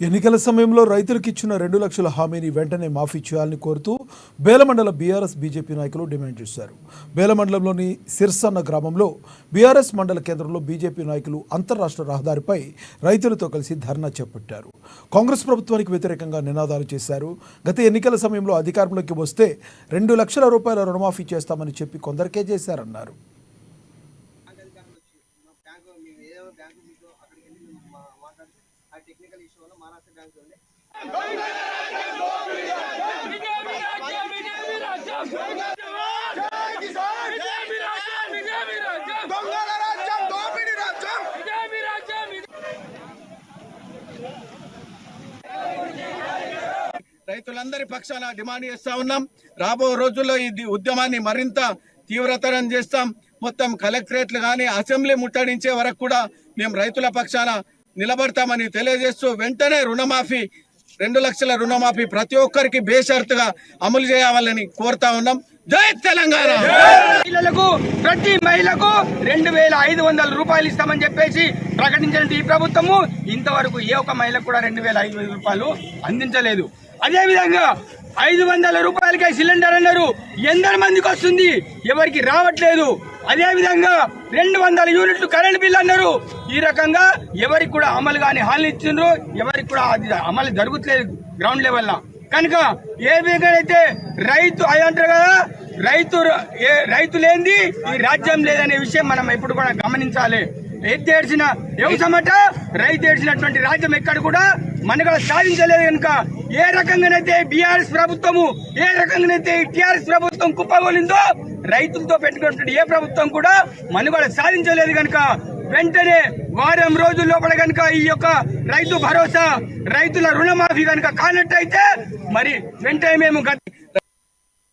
ఎన్నికల సమయంలో రైతులకు ఇచ్చిన 2 లక్షల హామీని వెంటనే మాఫీ చేయాలని కోరుతూ బేలమండల బీఆర్ఎస్ బీజేపీ నాయకులు డిమాండ్ చేశారు. బేలమండలంలోని సిర్సన్న గ్రామంలో బీఆర్ఎస్ మండల కేంద్రంలో బీజేపీ నాయకులు అంతర్రాష్ట్ర రహదారిపై రైతులతో కలిసి ధర్నా చేపట్టారు. కాంగ్రెస్ ప్రభుత్వానికి వ్యతిరేకంగా నినాదాలు చేశారు. గత ఎన్నికల సమయంలో అధికారంలోకి వస్తే 2 లక్షల రూపాయల రుణమాఫీ చేస్తామని చెప్పి కొందరికే చేశారన్నారు. టెక్నికల్ ఇష్యూ వల్ల మహారాష్ట్ర బ్యాంక్ ఉంది. రైతులందరి పక్షాన డిమాండ్ చేస్తా ఉన్నాం. రాబో రోజుల్లో ఈ ఉద్యమాన్ని మరింత తీవ్రతరం చేస్తాం. మొత్తం కలెక్టరేట్లు కానీ అసెంబ్లీ ముట్టడించే వరకు కూడా మేము రైతుల పక్షాన నిలబడతామని తెలియజేస్తూ వెంటనే రుణమాఫీ 2 లక్షల రుణమాఫీ ప్రతి ఒక్కరికి బేషరతుగా అమలు చేయాలని కోరుతా ఉన్నాం. జై తెలంగాణ. మహిళలకు ప్రతి మహిళకు 2500 రూపాయలు ఇస్తామని చెప్పేసి ప్రకటించిన ఈ ప్రభుత్వము ఇంతవరకు ఏ ఒక్క మహిళకు కూడా 2500 రూపాయలు అందించలేదు. అదేవిధంగా 500 రూపాయలకే సిలిండర్ అన్నారు. ఎందరి మందికి వస్తుంది? ఎవరికి రావట్లేదు. అదేవిధంగా 200 యూనిట్లు కరెంట్ బిల్ అన్నారు. ఈ రకంగా ఎవరికి కూడా అమలు కాని హామీలు ఇచ్చిండ్రు. ఎవరికి కూడా అది అమలు జరుగుతలేదు గ్రౌండ్ లెవెల్ లో. కనుక ఏ విధంగా అయితే రైతు అంటారు కదా, రైతు లేనిది ఈ రాజ్యం లేదనే విషయం మనం ఎప్పుడు కూడా గమనించాలి. ఏడ్చిన వ్యవసాయమట రైతు ఏడ్చినటువంటి రాజ్యం ఎక్కడ కూడా మనుగడ సాధించలేదు. కనుక ఏ రకంగానైతే బీఆర్ఎస్ ప్రభుత్వము, ఏ రకంగానైతే టీఆర్ఎస్ ప్రభుత్వం కుప్పగోలిందో రైతులతో పెట్టుకున్నటువంటి ఏ ప్రభుత్వం కూడా మనుగడ సాధించలేదు. కనుక వెంటనే వారం రోజుల లోపల కనుక ఈ యొక్క రైతు భరోసా, రైతుల రుణమాఫీ కనుక కానట్టయితే మరి వెంటనే మేము